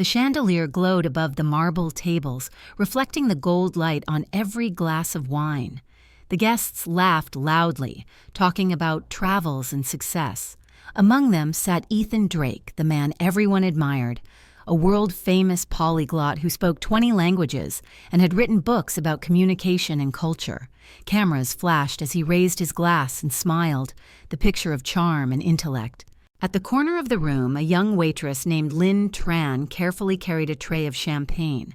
The chandelier glowed above the marble tables, reflecting the gold light on every glass of wine. The guests laughed loudly, talking about travels and success. Among them sat Ethan Drake, the man everyone admired, a world-famous polyglot who spoke 20 languages and had written books about communication and culture. Cameras flashed as he raised his glass and smiled, the picture of charm and intellect. At the corner of the room, a young waitress named Linh carefully carried a tray of champagne.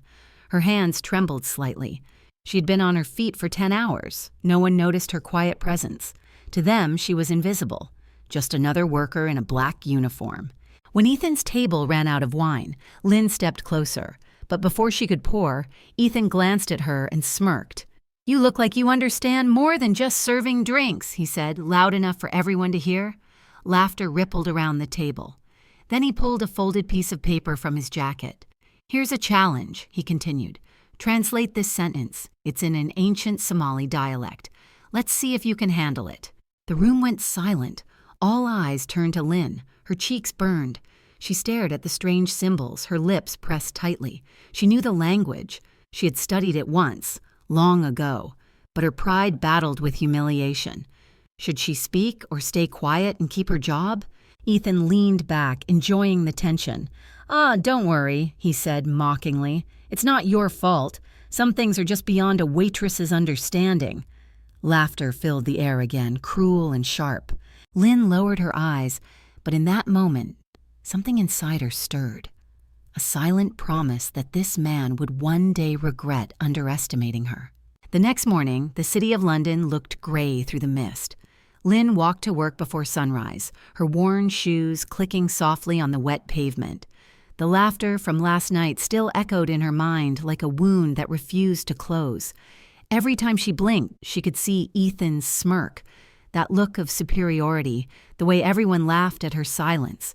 Her hands trembled slightly. She'd been on her feet for 10 hours. No one noticed her quiet presence. To them, she was invisible, just another worker in a black uniform. When Ethan's table ran out of wine, Linh stepped closer. But before she could pour, Ethan glanced at her and smirked. "You look like you understand more than just serving drinks," he said, loud enough for everyone to hear. Laughter rippled around the table. Then he pulled a folded piece of paper from his jacket. "Here's a challenge," he continued. "Translate this sentence. It's in an ancient Somali dialect. Let's see if you can handle it." The room went silent. All eyes turned to Linh. Her cheeks burned. She stared at the strange symbols, her lips pressed tightly. She knew the language. She had studied it once, long ago, but her pride battled with humiliation. Should she speak or stay quiet and keep her job? Ethan leaned back, enjoying the tension. Don't worry," he said mockingly. "It's not your fault. Some things are just beyond a waitress's understanding." Laughter filled the air again, cruel and sharp. Linh lowered her eyes, but in that moment, something inside her stirred. A silent promise that this man would one day regret underestimating her. The next morning, the city of London looked gray through the mist. Linh walked to work before sunrise, her worn shoes clicking softly on the wet pavement. The laughter from last night still echoed in her mind like a wound that refused to close. Every time she blinked, she could see Ethan's smirk, that look of superiority, the way everyone laughed at her silence.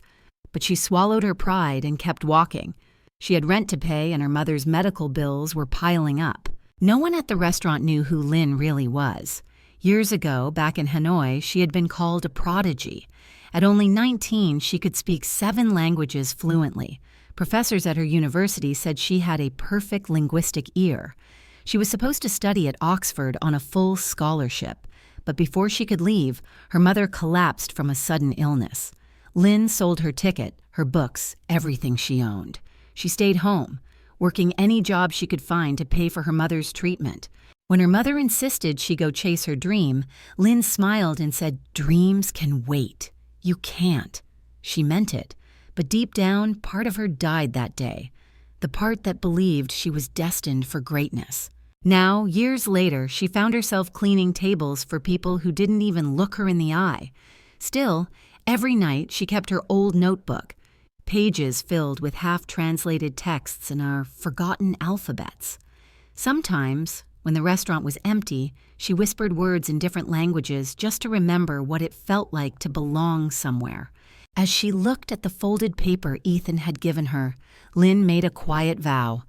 But she swallowed her pride and kept walking. She had rent to pay and her mother's medical bills were piling up. No one at the restaurant knew who Linh really was. Years ago, back in Hanoi, she had been called a prodigy. At only 19, she could speak 7 languages fluently. Professors at her university said she had a perfect linguistic ear. She was supposed to study at Oxford on a full scholarship, but before she could leave, her mother collapsed from a sudden illness. Linh sold her ticket, her books, everything she owned. She stayed home, working any job she could find to pay for her mother's treatment. When her mother insisted she go chase her dream, Linh smiled and said, "Dreams can wait. You can't." She meant it, but deep down, part of her died that day, the part that believed she was destined for greatness. Now, years later, she found herself cleaning tables for people who didn't even look her in the eye. Still, every night she kept her old notebook, pages filled with half-translated texts and our forgotten alphabets. Sometimes, when the restaurant was empty, she whispered words in different languages just to remember what it felt like to belong somewhere. As she looked at the folded paper Ethan had given her, Linh made a quiet vow.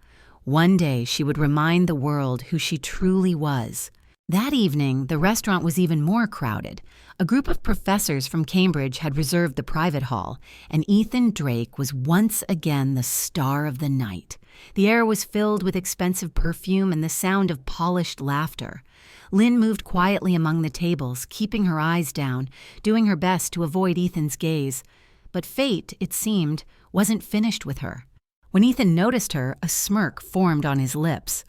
One day she would remind the world who she truly was. That evening, the restaurant was even more crowded. A group of professors from Cambridge had reserved the private hall, and Ethan Drake was once again the star of the night. The air was filled with expensive perfume and the sound of polished laughter. Linh moved quietly among the tables, keeping her eyes down, doing her best to avoid Ethan's gaze. But fate, it seemed, wasn't finished with her. When Ethan noticed her, a smirk formed on his lips.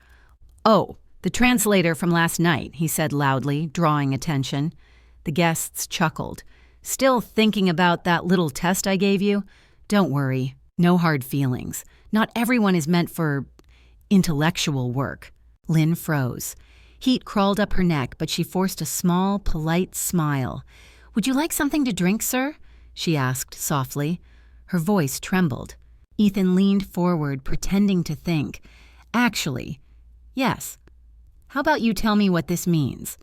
"Oh, the translator from last night," he said loudly, drawing attention. The guests chuckled. "Still thinking about that little test I gave you? Don't worry, no hard feelings. Not everyone is meant for intellectual work." Linh froze. Heat crawled up her neck, but she forced a small, polite smile. "Would you like something to drink, sir?" she asked softly. Her voice trembled. Ethan leaned forward, pretending to think. "Actually, yes. How about you tell me what this means?"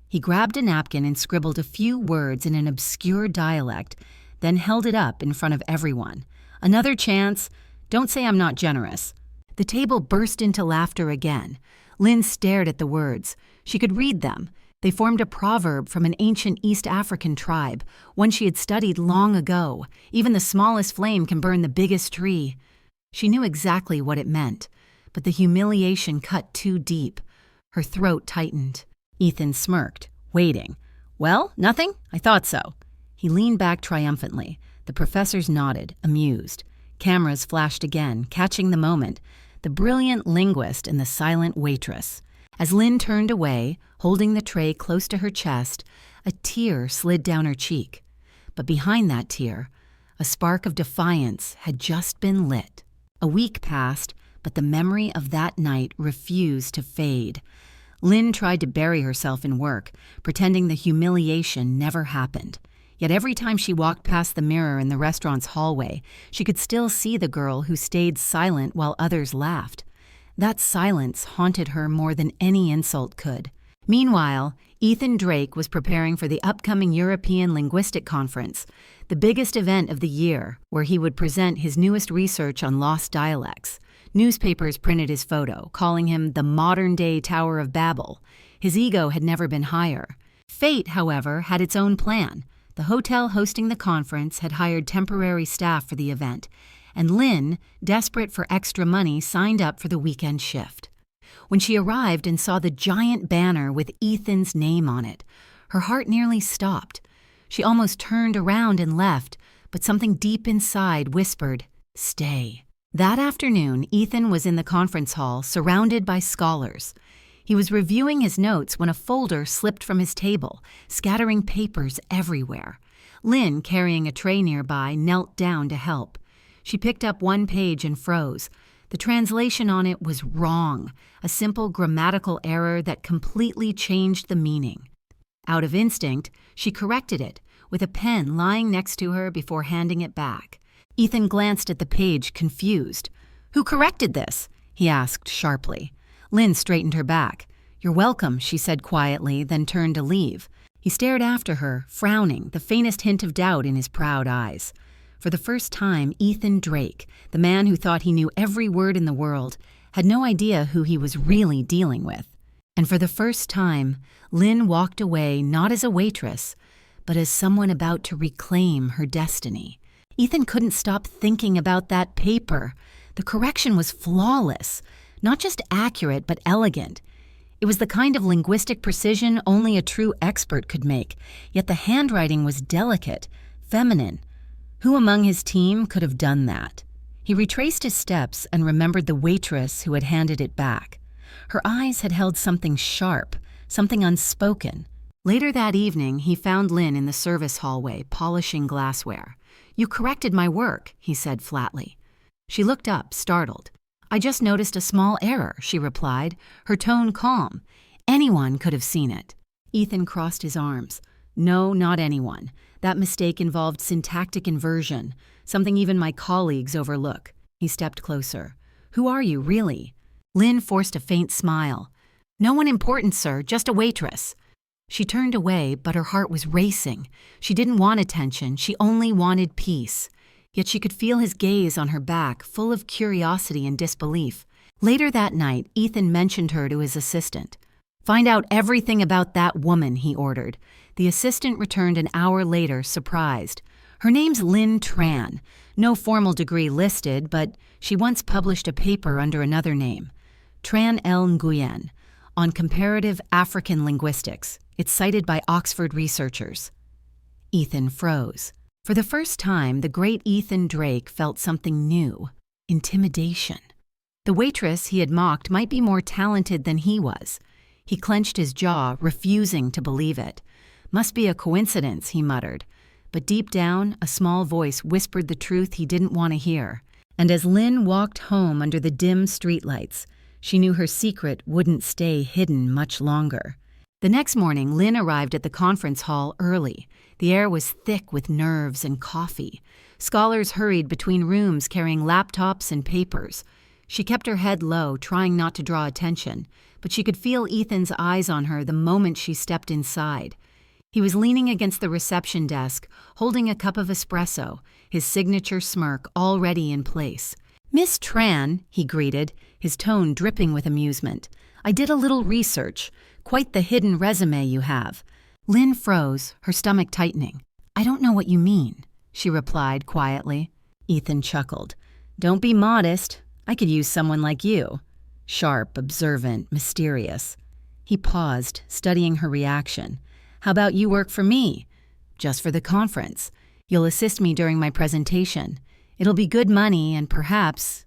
He grabbed a napkin and scribbled a few words in an obscure dialect, then held it up in front of everyone. "Another chance. Don't say I'm not generous." The table burst into laughter again. Linh stared at the words. She could read them. They formed a proverb from an ancient East African tribe, one she had studied long ago. Even the smallest flame can burn the biggest tree. She knew exactly what it meant, but the humiliation cut too deep. Her throat tightened. Ethan smirked, waiting. "Well, nothing? I thought so." He leaned back triumphantly. The professors nodded, amused. Cameras flashed again, catching the moment. The brilliant linguist and the silent waitress. As Linh turned away, holding the tray close to her chest, a tear slid down her cheek. But behind that tear, a spark of defiance had just been lit. A week passed, but the memory of that night refused to fade. Linh tried to bury herself in work, pretending the humiliation never happened. Yet every time she walked past the mirror in the restaurant's hallway, she could still see the girl who stayed silent while others laughed. That silence haunted her more than any insult could. Meanwhile, Ethan Drake was preparing for the upcoming European Linguistic Conference, the biggest event of the year, where he would present his newest research on lost dialects. Newspapers printed his photo, calling him the modern-day Tower of Babel. His ego had never been higher. Fate, however, had its own plan. The hotel hosting the conference had hired temporary staff for the event, and Linh, desperate for extra money, signed up for the weekend shift. When she arrived and saw the giant banner with Ethan's name on it, her heart nearly stopped. She almost turned around and left, but something deep inside whispered, "Stay." That afternoon, Ethan was in the conference hall, surrounded by scholars. He was reviewing his notes when a folder slipped from his table, scattering papers everywhere. Linh, carrying a tray nearby, knelt down to help. She picked up one page and froze. The translation on it was wrong, a simple grammatical error that completely changed the meaning. Out of instinct, she corrected it, with a pen lying next to her before handing it back. Ethan glanced at the page, confused. "Who corrected this?" he asked sharply. Linh straightened her back. "You're welcome," she said quietly, then turned to leave. He stared after her, frowning, the faintest hint of doubt in his proud eyes. For the first time, Ethan Drake, the man who thought he knew every word in the world, had no idea who he was really dealing with. And for the first time, Linh walked away not as a waitress, but as someone about to reclaim her destiny. Ethan couldn't stop thinking about that paper. The correction was flawless, not just accurate, but elegant. It was the kind of linguistic precision only a true expert could make, yet the handwriting was delicate, feminine. Who among his team could have done that? He retraced his steps and remembered the waitress who had handed it back. Her eyes had held something sharp, something unspoken. Later that evening, he found Linh in the service hallway, polishing glassware. "You corrected my work," he said flatly. She looked up, startled. "I just noticed a small error," she replied, her tone calm. "Anyone could have seen it." Ethan crossed his arms. "No, not anyone. That mistake involved syntactic inversion, something even my colleagues overlook." He stepped closer. "Who are you, really?" Linh forced a faint smile. "No one important, sir, just a waitress." She turned away, but her heart was racing. She didn't want attention, she only wanted peace. Yet she could feel his gaze on her back, full of curiosity and disbelief. Later that night, Ethan mentioned her to his assistant. "Find out everything about that woman," he ordered. The assistant returned an hour later, surprised. "Her name's Linh Tran. No formal degree listed, but she once published a paper under another name. Tran El Nguyen, on comparative African linguistics. It's cited by Oxford researchers." Ethan froze. For the first time, the great Ethan Drake felt something new: intimidation. The waitress he had mocked might be more talented than he was. He clenched his jaw, refusing to believe it. "Must be a coincidence," he muttered. But deep down, a small voice whispered the truth he didn't want to hear. And as Linh walked home under the dim streetlights, she knew her secret wouldn't stay hidden much longer. The next morning, Linh arrived at the conference hall early. The air was thick with nerves and coffee. Scholars hurried between rooms carrying laptops and papers. She kept her head low, trying not to draw attention, but she could feel Ethan's eyes on her the moment she stepped inside. He was leaning against the reception desk, holding a cup of espresso, his signature smirk already in place. "Miss Tran," he greeted, his tone dripping with amusement. "I did a little research. Quite the hidden resume you have." Linh froze, her stomach tightening. "I don't know what you mean," she replied quietly. Ethan chuckled. Don't be modest. I could use someone like you. Sharp, observant, mysterious. He paused, studying her reaction. How about you work for me? Just for the conference. You'll assist me during my presentation. It'll be good money and perhaps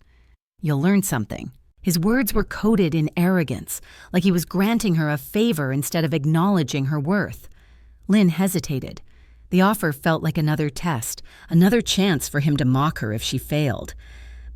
you'll learn something. His words were coated in arrogance, like he was granting her a favor instead of acknowledging her worth. Linh hesitated. The offer felt like another test, another chance for him to mock her if she failed.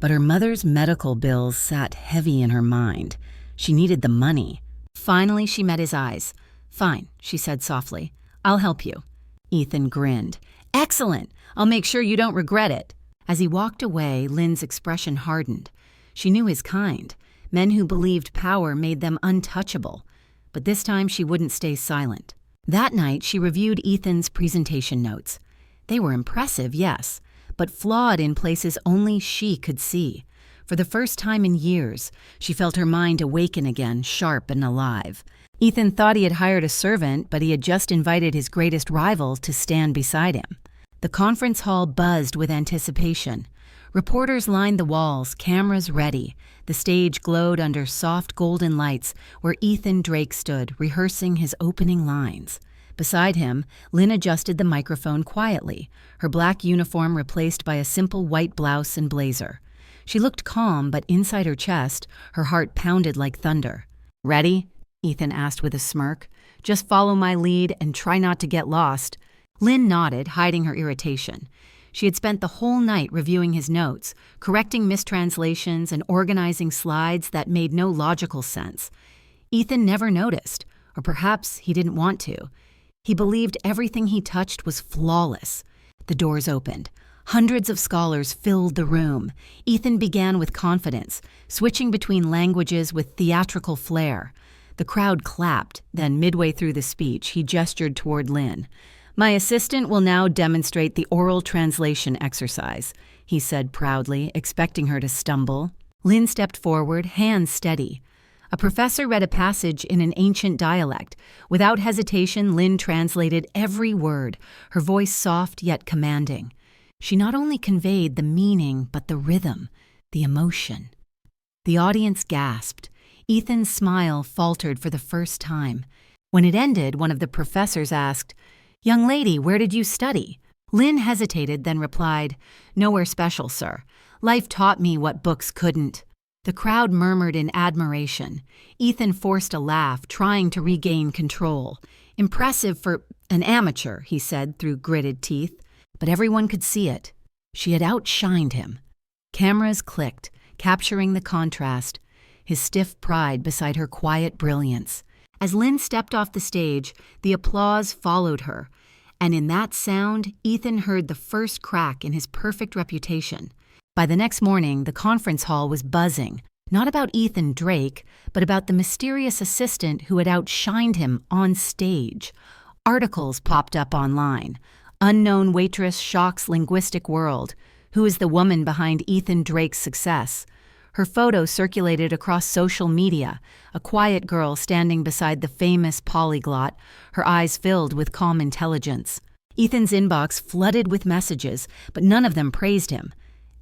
But her mother's medical bills sat heavy in her mind. She needed the money. Finally, she met his eyes. Fine, she said softly. I'll help you. Ethan grinned. Excellent! I'll make sure you don't regret it. As he walked away, Lynn's expression hardened. She knew his kind. Men who believed power made them untouchable. But this time she wouldn't stay silent. That night, she reviewed Ethan's presentation notes. They were impressive, yes, but flawed in places only she could see. For the first time in years, she felt her mind awaken again, sharp and alive. Ethan thought he had hired a servant, but he had just invited his greatest rival to stand beside him. The conference hall buzzed with anticipation. Reporters lined the walls, cameras ready. The stage glowed under soft golden lights where Ethan Drake stood, rehearsing his opening lines. Beside him, Linh adjusted the microphone quietly, her black uniform replaced by a simple white blouse and blazer. She looked calm, but inside her chest, her heart pounded like thunder. Ready? Ethan asked with a smirk. Just follow my lead and try not to get lost. Linh nodded, hiding her irritation. She had spent the whole night reviewing his notes, correcting mistranslations and organizing slides that made no logical sense. Ethan never noticed, or perhaps he didn't want to. He believed everything he touched was flawless. The doors opened. Hundreds of scholars filled the room. Ethan began with confidence, switching between languages with theatrical flair. The crowd clapped, then midway through the speech, he gestured toward Linh. My assistant will now demonstrate the oral translation exercise, he said proudly, expecting her to stumble. Linh stepped forward, hands steady. A professor read a passage in an ancient dialect. Without hesitation, Linh translated every word, her voice soft yet commanding. She not only conveyed the meaning, but the rhythm, the emotion. The audience gasped. Ethan's smile faltered for the first time. When it ended, one of the professors asked, Young lady, where did you study? Linh hesitated, then replied, Nowhere special, sir. Life taught me what books couldn't. The crowd murmured in admiration. Ethan forced a laugh, trying to regain control. Impressive for an amateur, he said through gritted teeth, but everyone could see it. She had outshined him. Cameras clicked, capturing the contrast, his stiff pride beside her quiet brilliance. As Linh stepped off the stage, the applause followed her, and in that sound, Ethan heard the first crack in his perfect reputation. By the next morning, the conference hall was buzzing, not about Ethan Drake, but about the mysterious assistant who had outshined him on stage. Articles popped up online. Unknown waitress shocks linguistic world. Who is the woman behind Ethan Drake's success? Her photo circulated across social media, a quiet girl standing beside the famous polyglot, her eyes filled with calm intelligence. Ethan's inbox flooded with messages, but none of them praised him.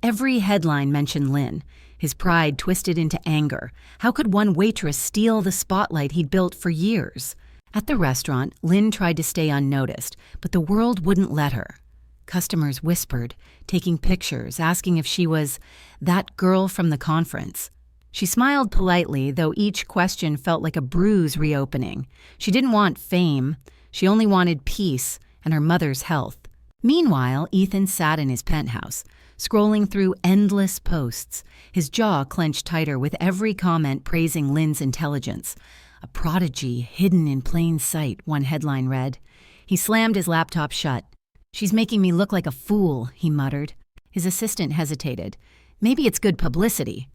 Every headline mentioned Linh. His pride twisted into anger. How could one waitress steal the spotlight he'd built for years? At the restaurant, Linh tried to stay unnoticed, but the world wouldn't let her. Customers whispered, taking pictures, asking if she was that girl from the conference. She smiled politely, though each question felt like a bruise reopening. She didn't want fame. She only wanted peace and her mother's health. Meanwhile, Ethan sat in his penthouse, scrolling through endless posts, his jaw clenched tighter with every comment praising Lynn's intelligence. A prodigy hidden in plain sight, one headline read. He slammed his laptop shut. She's making me look like a fool, he muttered. His assistant hesitated. Maybe it's good publicity.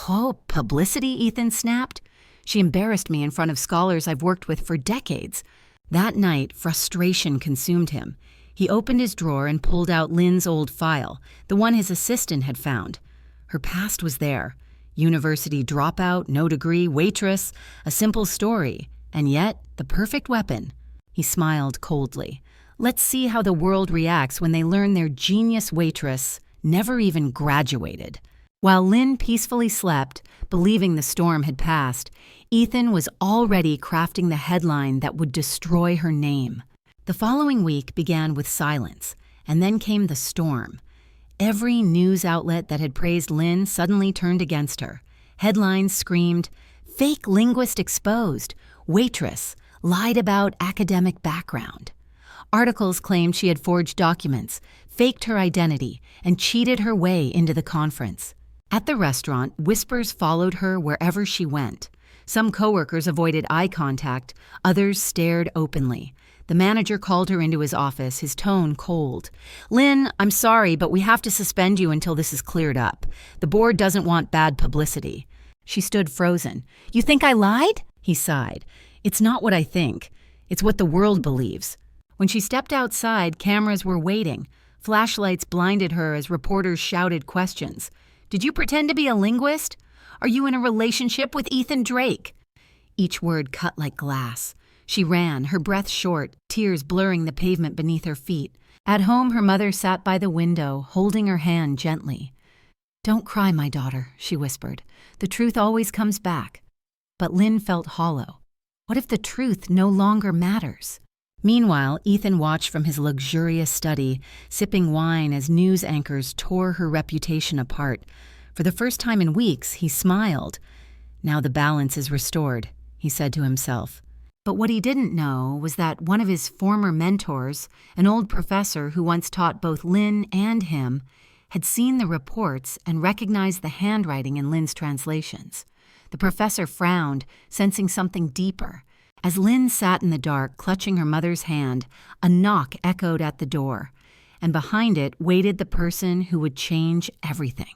Oh, publicity, Ethan snapped. She embarrassed me in front of scholars I've worked with for decades. That night, frustration consumed him. He opened his drawer and pulled out Lynn's old file, the one his assistant had found. Her past was there. University dropout, no degree, waitress, a simple story, and yet the perfect weapon. He smiled coldly. Let's see how the world reacts when they learn their genius waitress never even graduated. While Lynn peacefully slept, believing the storm had passed, Ethan was already crafting the headline that would destroy her name. The following week began with silence, and then came the storm. Every news outlet that had praised Lynn suddenly turned against her. Headlines screamed, "Fake linguist exposed," "Waitress, lied about academic background." Articles claimed she had forged documents, faked her identity, and cheated her way into the conference. At the restaurant, whispers followed her wherever she went. Some coworkers avoided eye contact, others stared openly. The manager called her into his office, his tone cold. "Lynn, I'm sorry, but we have to suspend you until this is cleared up. The board doesn't want bad publicity." She stood frozen. "You think I lied?" He sighed. "It's not what I think. It's what the world believes." When she stepped outside, cameras were waiting. Flashlights blinded her as reporters shouted questions. "Did you pretend to be a linguist? Are you in a relationship with Ethan Drake?" Each word cut like glass. She ran, her breath short, tears blurring the pavement beneath her feet. At home, her mother sat by the window, holding her hand gently. "Don't cry, my daughter," she whispered. "The truth always comes back." But Lynn felt hollow. What if the truth no longer matters? Meanwhile, Ethan watched from his luxurious study, sipping wine as news anchors tore her reputation apart. For the first time in weeks, he smiled. "Now the balance is restored," he said to himself. But what he didn't know was that one of his former mentors, an old professor who once taught both Lynn and him, had seen the reports and recognized the handwriting in Lynn's translations. The professor frowned, sensing something deeper. As Lynn sat in the dark, clutching her mother's hand, a knock echoed at the door, and behind it waited the person who would change everything.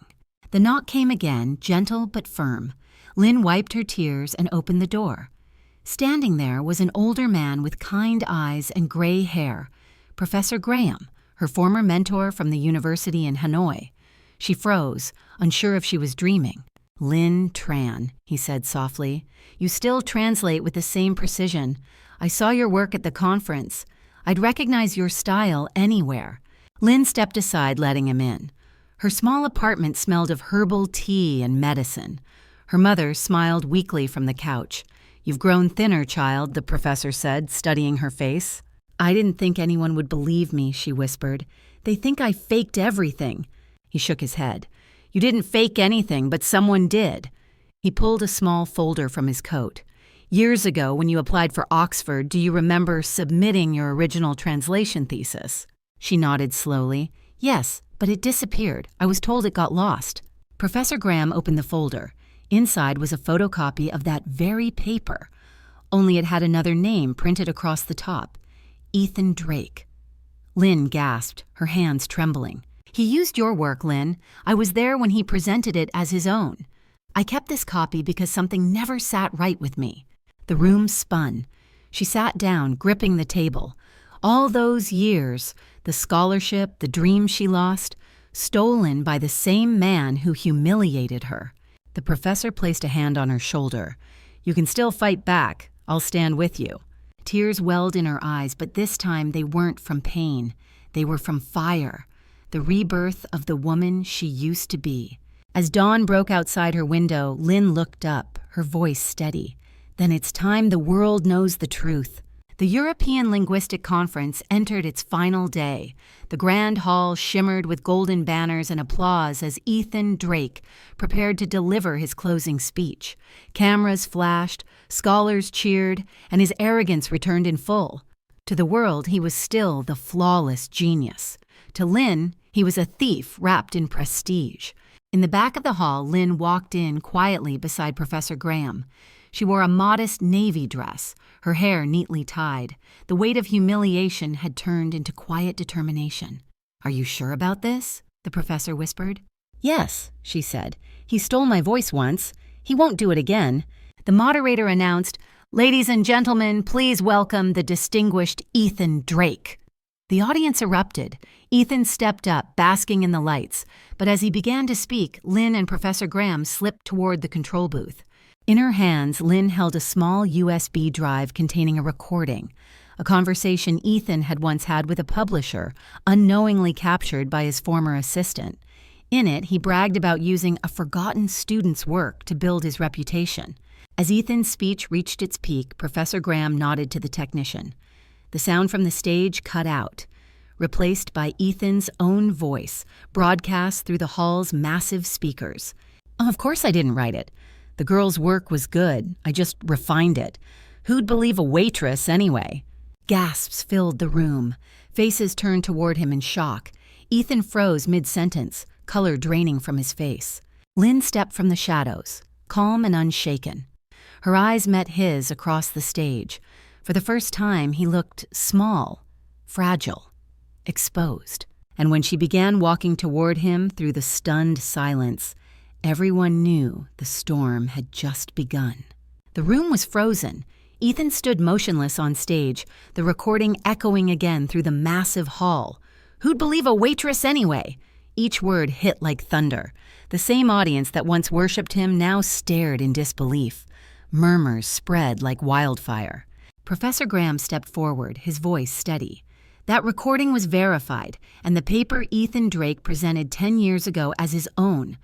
The knock came again, gentle but firm. Lynn wiped her tears and opened the door. Standing there was an older man with kind eyes and gray hair, Professor Graham, her former mentor from the university in Hanoi. She froze, unsure if she was dreaming. "Lynn Tran," he said softly. "You still translate with the same precision. I saw your work at the conference. I'd recognize your style anywhere." Lynn stepped aside, letting him in. Her small apartment smelled of herbal tea and medicine. Her mother smiled weakly from the couch. "You've grown thinner, child," the professor said, studying her face. "I didn't think anyone would believe me," she whispered. "They think I faked everything." He shook his head. "You didn't fake anything, but someone did." He pulled a small folder from his coat. "Years ago, when you applied for Oxford, do you remember submitting your original translation thesis?" She nodded slowly. "Yes, but it disappeared. I was told it got lost." Professor Graham opened the folder. Inside was a photocopy of that very paper, only it had another name printed across the top. Ethan Drake. Lynn gasped, her hands trembling. "He used your work, Lynn. I was there when he presented it as his own. I kept this copy because something never sat right with me." The room spun. She sat down, gripping the table. All those years, the scholarship, the dreams she lost, stolen by the same man who humiliated her. The professor placed a hand on her shoulder. "You can still fight back. I'll stand with you." Tears welled in her eyes, but this time they weren't from pain. They were from fire, the rebirth of the woman she used to be. As dawn broke outside her window, Lynn looked up, her voice steady. "Then it's time the world knows the truth." The European Linguistic Conference entered its final day. The grand hall shimmered with golden banners and applause as Ethan Drake prepared to deliver his closing speech. Cameras flashed, scholars cheered, and his arrogance returned in full. To the world, he was still the flawless genius. To Lynn, he was a thief wrapped in prestige. In the back of the hall, Lynn walked in quietly beside Professor Graham. She wore a modest navy dress, her hair neatly tied. The weight of humiliation had turned into quiet determination. "Are you sure about this?" the professor whispered. "Yes," she said. "He stole my voice once. He won't do it again." The moderator announced, "Ladies and gentlemen, please welcome the distinguished Ethan Drake." The audience erupted. Ethan stepped up, basking in the lights. But as he began to speak, Lynn and Professor Graham slipped toward the control booth. In her hands, Lynn held a small USB drive containing a recording, a conversation Ethan had once had with a publisher, unknowingly captured by his former assistant. In it, he bragged about using a forgotten student's work to build his reputation. As Ethan's speech reached its peak, Professor Graham nodded to the technician. The sound from the stage cut out, replaced by Ethan's own voice, broadcast through the hall's massive speakers. Of course I didn't write it. The girl's work was good. I just refined it. Who'd believe a waitress anyway? Gasps filled the room. Faces turned toward him in shock. Ethan froze mid-sentence, color draining from his face. Linh stepped from the shadows, calm and unshaken. Her eyes met his across the stage. For the first time, he looked small, fragile, exposed. And when she began walking toward him through the stunned silence, everyone knew the storm had just begun. The room was frozen. Ethan stood motionless on stage, the recording echoing again through the massive hall. Who'd believe a waitress anyway? Each word hit like thunder. The same audience that once worshipped him now stared in disbelief. Murmurs spread like wildfire. Professor Graham stepped forward, his voice steady. That recording was verified, and the paper Ethan Drake presented 10 years ago as his own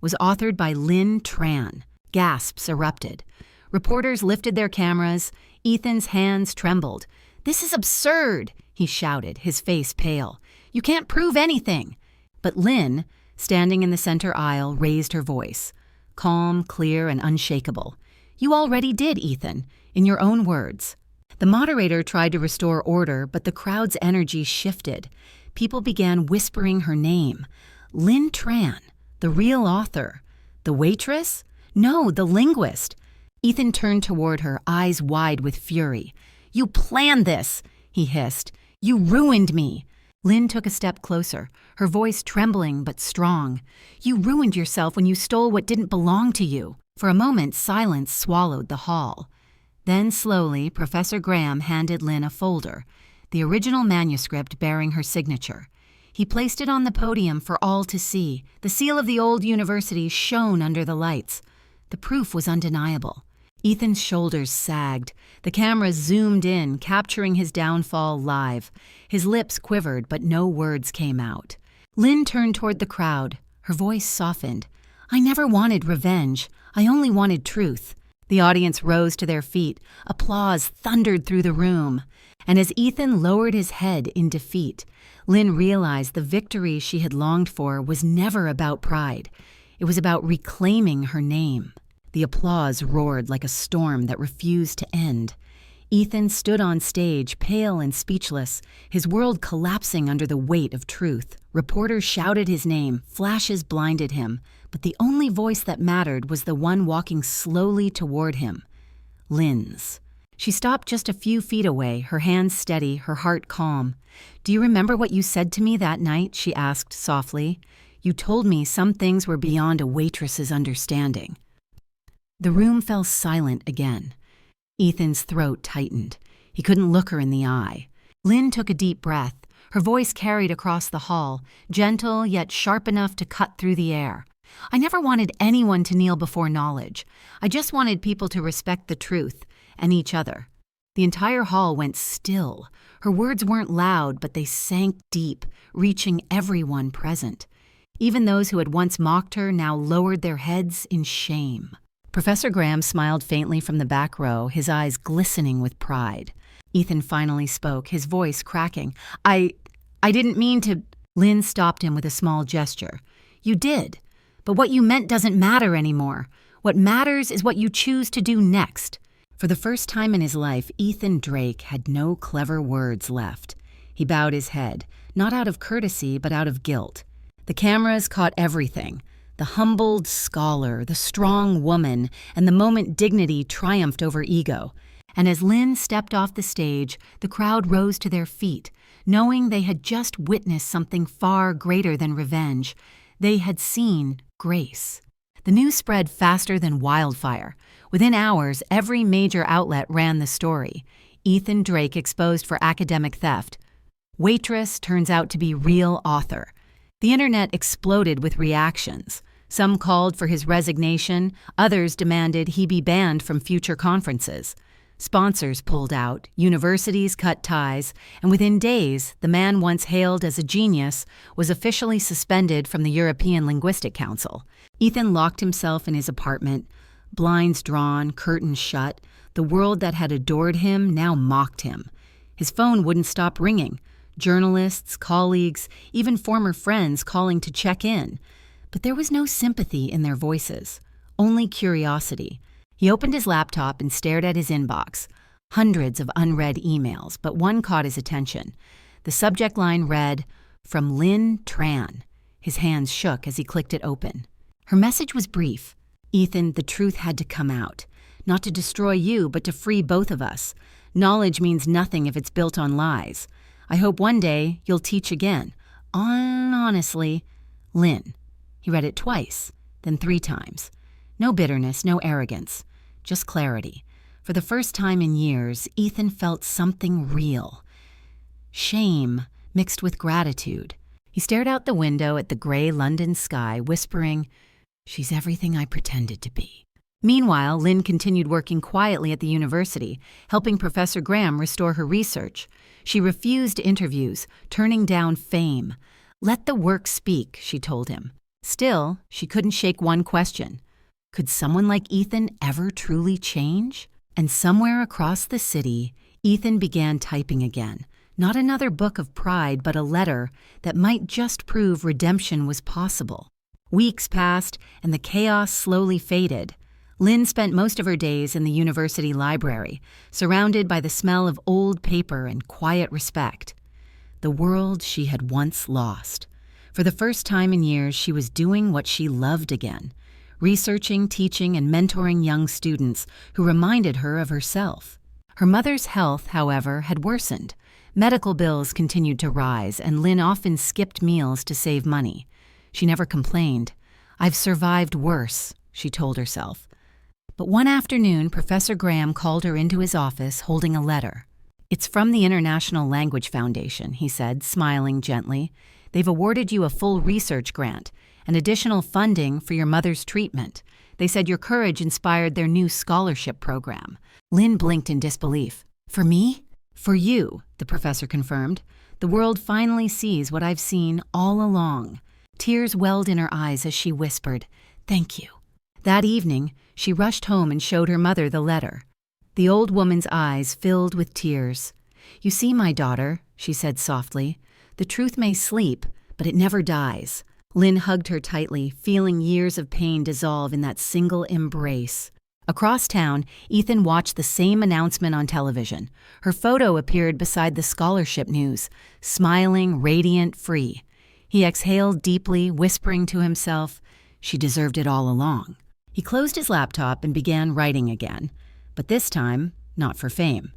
was authored by Linh Tran. Gasps erupted. Reporters lifted their cameras. Ethan's hands trembled. "This is absurd," he shouted, his face pale. "You can't prove anything." But Linh, standing in the center aisle, raised her voice. Calm, clear, and unshakable. "You already did, Ethan, in your own words." The moderator tried to restore order, but the crowd's energy shifted. People began whispering her name. Linh Tran, the real author. The waitress? No, the linguist. Ethan turned toward her, eyes wide with fury. "You planned this," he hissed. "You ruined me." Linh took a step closer, her voice trembling but strong. "You ruined yourself when you stole what didn't belong to you." For a moment, silence swallowed the hall. Then, slowly, Professor Graham handed Linh a folder, the original manuscript bearing her signature. He placed it on the podium for all to see. The seal of the old university shone under the lights. The proof was undeniable. Ethan's shoulders sagged. The camera zoomed in, capturing his downfall live. His lips quivered, but no words came out. Linh turned toward the crowd. Her voice softened. "I never wanted revenge. I only wanted truth." The audience rose to their feet. Applause thundered through the room. And as Ethan lowered his head in defeat, Linh realized the victory she had longed for was never about pride. It was about reclaiming her name. The applause roared like a storm that refused to end. Ethan stood on stage, pale and speechless, his world collapsing under the weight of truth. Reporters shouted his name, flashes blinded him, but the only voice that mattered was the one walking slowly toward him, Linh's. She stopped just a few feet away, her hands steady, her heart calm. "Do you remember what you said to me that night?" she asked softly. "You told me some things were beyond a waitress's understanding." The room fell silent again. Ethan's throat tightened. He couldn't look her in the eye. Linh took a deep breath. Her voice carried across the hall, gentle yet sharp enough to cut through the air. "I never wanted anyone to kneel before knowledge. I just wanted people to respect the truth and each other." The entire hall went still. Her words weren't loud, but they sank deep, reaching everyone present. Even those who had once mocked her now lowered their heads in shame. Professor Graham smiled faintly from the back row, his eyes glistening with pride. Ethan finally spoke, his voice cracking. I didn't mean to." Linh stopped him with a small gesture. "You did, but what you meant doesn't matter anymore. What matters is what you choose to do next." For the first time in his life, Ethan Drake had no clever words left. He bowed his head, not out of courtesy, but out of guilt. The cameras caught everything. The humbled scholar, the strong woman, and the moment dignity triumphed over ego. And as Linh stepped off the stage, the crowd rose to their feet, knowing they had just witnessed something far greater than revenge. They had seen grace. The news spread faster than wildfire. Within hours, every major outlet ran the story. Ethan Drake exposed for academic theft. Waitress turns out to be real author. The internet exploded with reactions. Some called for his resignation, others demanded he be banned from future conferences. Sponsors pulled out, universities cut ties, and within days, the man once hailed as a genius was officially suspended from the European Linguistic Council. Ethan locked himself in his apartment, blinds drawn, curtains shut. The world that had adored him now mocked him. His phone wouldn't stop ringing. Journalists, colleagues, even former friends calling to check in. But there was no sympathy in their voices, only curiosity. He opened his laptop and stared at his inbox. Hundreds of unread emails, but one caught his attention. The subject line read, "From Linh Tran." His hands shook as he clicked it open. Her message was brief. "Ethan, the truth had to come out. Not to destroy you, but to free both of us. Knowledge means nothing if it's built on lies. I hope one day you'll teach again. Honestly, Linh." He read it twice, then 3 times. No bitterness, no arrogance, just clarity. For the first time in years, Ethan felt something real. Shame mixed with gratitude. He stared out the window at the gray London sky, whispering, "She's everything I pretended to be." Meanwhile, Linh continued working quietly at the university, helping Professor Graham restore her research. She refused interviews, turning down fame. "Let the work speak," she told him. Still, she couldn't shake one question. Could someone like Ethan ever truly change? And somewhere across the city, Ethan began typing again. Not another book of pride, but a letter that might just prove redemption was possible. Weeks passed, and the chaos slowly faded. Linh spent most of her days in the university library, surrounded by the smell of old paper and quiet respect. The world she had once lost. For the first time in years, she was doing what she loved again. Researching, teaching, and mentoring young students who reminded her of herself. Her mother's health, however, had worsened. Medical bills continued to rise, and Linh often skipped meals to save money. She never complained. "I've survived worse," she told herself. But one afternoon, Professor Graham called her into his office holding a letter. "It's from the International Language Foundation," he said, smiling gently. "They've awarded you a full research grant and additional funding for your mother's treatment. They said your courage inspired their new scholarship program." Linh blinked in disbelief. "For me?" "For you," the professor confirmed. "The world finally sees what I've seen all along." Tears welled in her eyes as she whispered, "Thank you." That evening, she rushed home and showed her mother the letter. The old woman's eyes filled with tears. "You see, my daughter," she said softly, "the truth may sleep, but it never dies." Linh hugged her tightly, feeling years of pain dissolve in that single embrace. Across town, Ethan watched the same announcement on television. Her photo appeared beside the scholarship news, smiling, radiant, free. He exhaled deeply, whispering to himself, "She deserved it all along." He closed his laptop and began writing again, but this time, not for fame.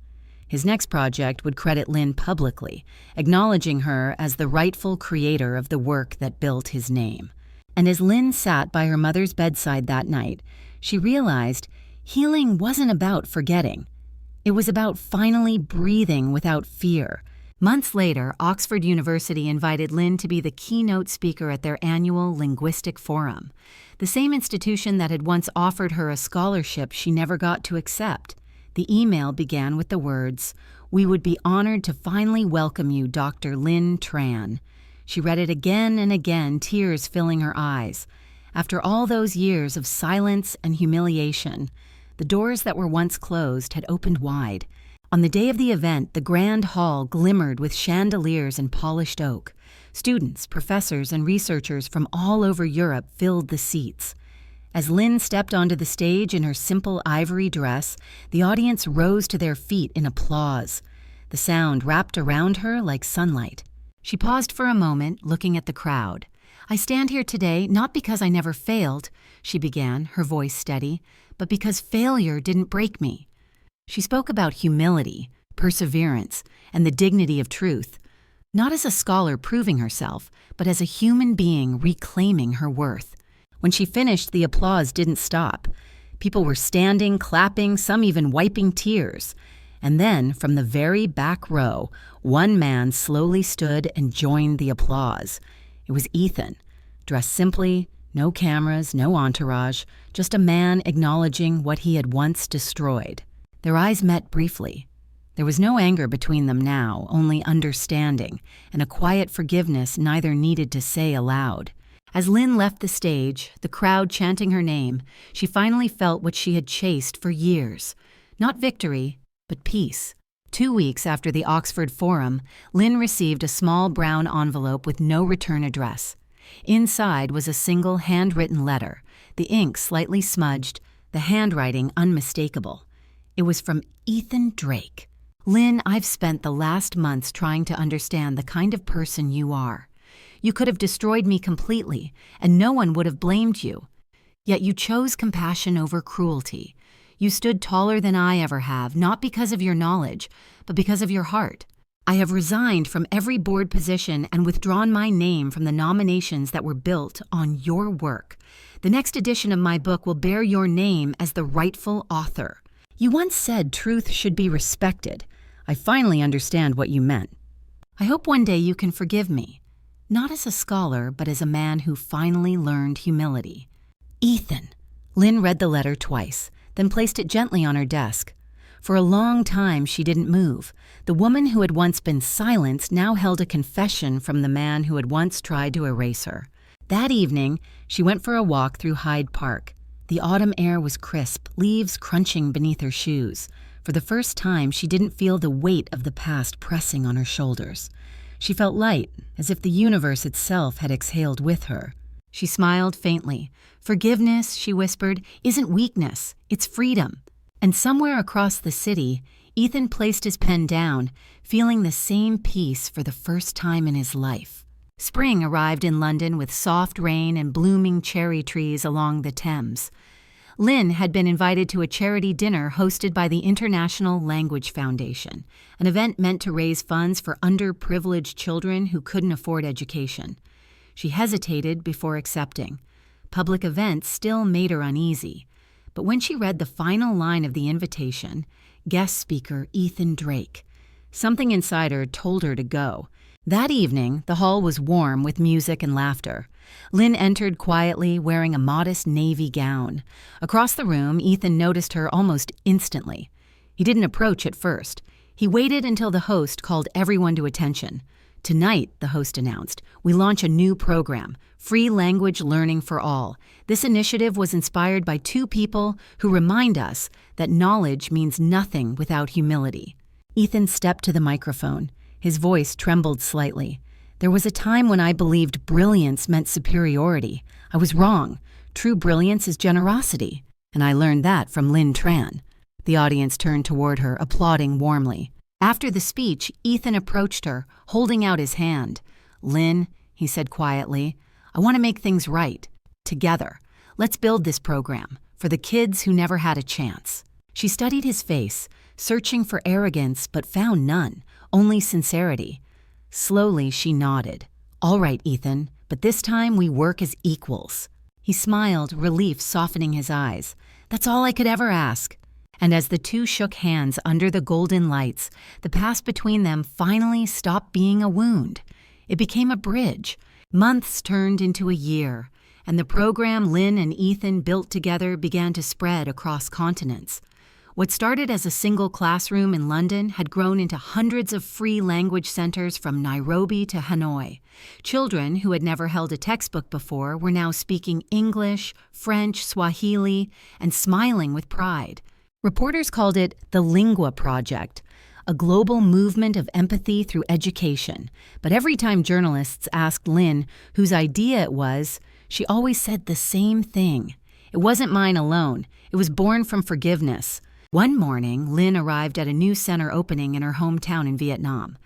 His next project would credit Linh publicly, acknowledging her as the rightful creator of the work that built his name. And as Linh sat by her mother's bedside that night, she realized healing wasn't about forgetting. It was about finally breathing without fear. Months later, Oxford University invited Linh to be the keynote speaker at their annual linguistic forum, the same institution that had once offered her a scholarship she never got to accept. The email began with the words, "We would be honored to finally welcome you, Dr. Linh Tran." She read it again and again, tears filling her eyes. After all those years of silence and humiliation, the doors that were once closed had opened wide. On the day of the event, the grand hall glimmered with chandeliers and polished oak. Students, professors, and researchers from all over Europe filled the seats. As Linh stepped onto the stage in her simple ivory dress, the audience rose to their feet in applause. The sound wrapped around her like sunlight. She paused for a moment, looking at the crowd. "I stand here today not because I never failed," she began, her voice steady, "but because failure didn't break me." She spoke about humility, perseverance, and the dignity of truth, not as a scholar proving herself, but as a human being reclaiming her worth. When she finished, the applause didn't stop. People were standing, clapping, some even wiping tears. And then, from the very back row, one man slowly stood and joined the applause. It was Ethan, dressed simply, no cameras, no entourage, just a man acknowledging what he had once destroyed. Their eyes met briefly. There was no anger between them now, only understanding, and a quiet forgiveness neither needed to say aloud. As Linh left the stage, the crowd chanting her name, she finally felt what she had chased for years. Not victory, but peace. 2 weeks after the Oxford Forum, Linh received a small brown envelope with no return address. Inside was a single handwritten letter, the ink slightly smudged, the handwriting unmistakable. It was from Ethan Drake. Linh, I've spent the last months trying to understand the kind of person you are. You could have destroyed me completely, and no one would have blamed you. Yet you chose compassion over cruelty. You stood taller than I ever have, not because of your knowledge, but because of your heart. I have resigned from every board position and withdrawn my name from the nominations that were built on your work. The next edition of my book will bear your name as the rightful author. You once said truth should be respected. I finally understand what you meant. I hope one day you can forgive me, not as a scholar, but as a man who finally learned humility. Ethan. Linh read the letter twice, then placed it gently on her desk. For a long time she didn't move. The woman who had once been silenced now held a confession from the man who had once tried to erase her. That evening, she went for a walk through Hyde Park. The autumn air was crisp, leaves crunching beneath her shoes. For the first time, she didn't feel the weight of the past pressing on her shoulders. She felt light, as if the universe itself had exhaled with her. She smiled faintly. Forgiveness, she whispered, isn't weakness, it's freedom. And somewhere across the city, Ethan placed his pen down, feeling the same peace for the first time in his life. Spring arrived in London with soft rain and blooming cherry trees along the Thames. Linh had been invited to a charity dinner hosted by the International Language Foundation, an event meant to raise funds for underprivileged children who couldn't afford education. She hesitated before accepting. Public events still made her uneasy. But when she read the final line of the invitation, guest speaker Ethan Drake, something inside her told her to go. That evening, the hall was warm with music and laughter. Linh entered quietly, wearing a modest navy gown. Across the room, Ethan noticed her almost instantly. He didn't approach at first. He waited until the host called everyone to attention. Tonight, the host announced, we launch a new program, Free Language Learning for All. This initiative was inspired by 2 people who remind us that knowledge means nothing without humility. Ethan stepped to the microphone. His voice trembled slightly. There was a time when I believed brilliance meant superiority. I was wrong. True brilliance is generosity. And I learned that from Linh Tran. The audience turned toward her, applauding warmly. After the speech, Ethan approached her, holding out his hand. Linh, he said quietly, I want to make things right. Together. Let's build this program for the kids who never had a chance. She studied his face, searching for arrogance but found none, only sincerity. Slowly, she nodded. All right, Ethan, but this time we work as equals. He smiled, relief softening his eyes. That's all I could ever ask. And as the 2 shook hands under the golden lights, the past between them finally stopped being a wound. It became a bridge. Months turned into a year, and the program Linh and Ethan built together began to spread across continents. What started as a single classroom in London had grown into hundreds of free language centers from Nairobi to Hanoi. Children who had never held a textbook before were now speaking English, French, Swahili, and smiling with pride. Reporters called it the Lingua Project, a global movement of empathy through education. But every time journalists asked Linh whose idea it was, she always said the same thing. It wasn't mine alone. It was born from forgiveness. One morning, Linh arrived at a new center opening in her hometown in Vietnam.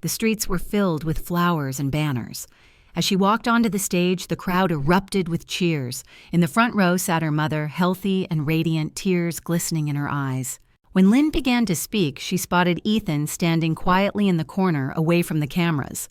The streets were filled with flowers and banners. As she walked onto the stage, the crowd erupted with cheers. In the front row sat her mother, healthy and radiant, tears glistening in her eyes. When Linh began to speak, she spotted Ethan standing quietly in the corner, away from the cameras.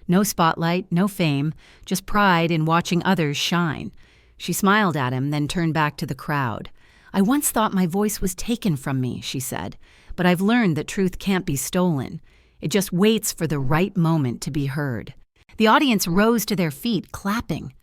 No spotlight, no fame, just pride in watching others shine. She smiled at him, then turned back to the crowd. I once thought my voice was taken from me, she said, but I've learned that truth can't be stolen. It just waits for the right moment to be heard. The audience rose to their feet, clapping.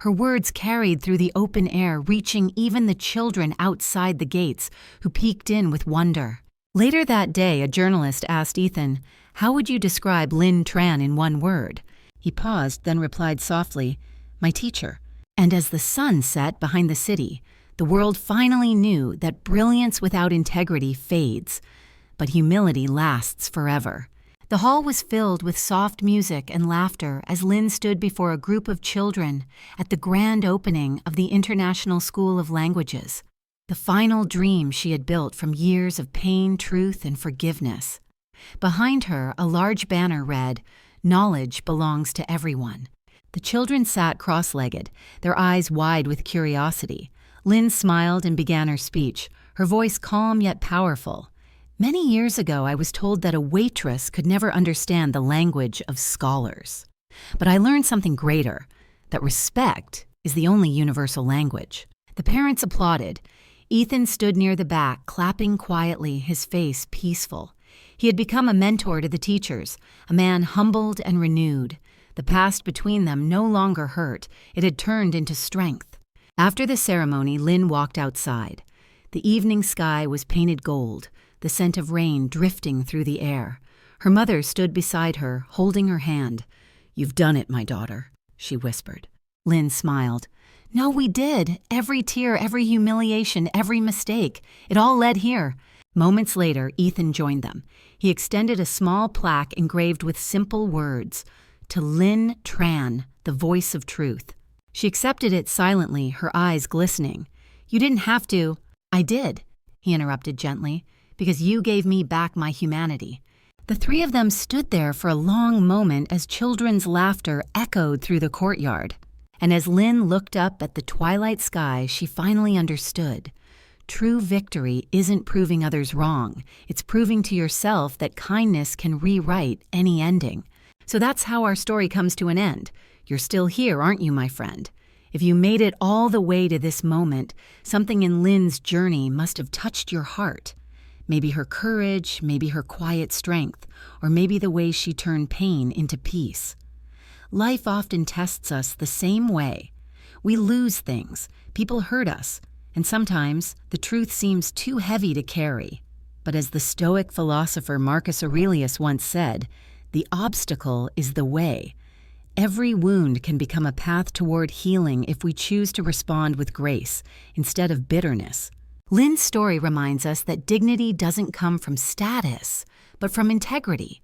Her words carried through the open air, reaching even the children outside the gates, who peeked in with wonder. Later that day, a journalist asked Ethan, "How would you describe Linh Tran in one word?" He paused, then replied softly, "My teacher." And as the sun set behind the city, the world finally knew that brilliance without integrity fades, but humility lasts forever. The hall was filled with soft music and laughter as Linh stood before a group of children at the grand opening of the International School of Languages, the final dream she had built from years of pain, truth, and forgiveness. Behind her, a large banner read, "Knowledge belongs to everyone." The children sat cross-legged, their eyes wide with curiosity. Linh smiled and began her speech, her voice calm yet powerful. "Many years ago, I was told that a waitress could never understand the language of scholars. But I learned something greater, that respect is the only universal language." The parents applauded. Ethan stood near the back, clapping quietly, his face peaceful. He had become a mentor to the teachers, a man humbled and renewed. The past between them no longer hurt. It had turned into strength. After the ceremony, Linh walked outside. The evening sky was painted gold, the scent of rain drifting through the air. Her mother stood beside her, holding her hand. "You've done it, my daughter," she whispered. Linh smiled. "No, we did. Every tear, every humiliation, every mistake. It all led here." Moments later, Ethan joined them. He extended a small plaque engraved with simple words, "To Linh Tran, the voice of truth." She accepted it silently, her eyes glistening. "You didn't have to." "I did," he interrupted gently, "because you gave me back my humanity." The three of them stood there for a long moment as children's laughter echoed through the courtyard. And as Linh looked up at the twilight sky, she finally understood. True victory isn't proving others wrong. It's proving to yourself that kindness can rewrite any ending. So that's how our story comes to an end. You're still here, aren't you, my friend? If you made it all the way to this moment, something in Linh's journey must have touched your heart. Maybe her courage, maybe her quiet strength, or maybe the way she turned pain into peace. Life often tests us the same way. We lose things, people hurt us, and sometimes the truth seems too heavy to carry. But as the Stoic philosopher Marcus Aurelius once said, the obstacle is the way. Every wound can become a path toward healing if we choose to respond with grace instead of bitterness. Linh's story reminds us that dignity doesn't come from status, but from integrity.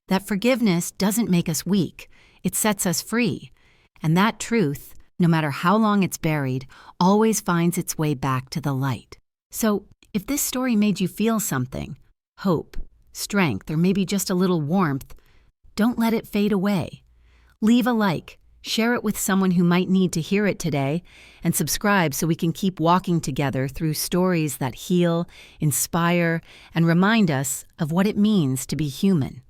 That forgiveness doesn't make us weak, it sets us free. And that truth, no matter how long it's buried, always finds its way back to the light. So, if this story made you feel something, hope, strength, or maybe just a little warmth, don't let it fade away. Leave a like, share it with someone who might need to hear it today, and subscribe so we can keep walking together through stories that heal, inspire, and remind us of what it means to be human.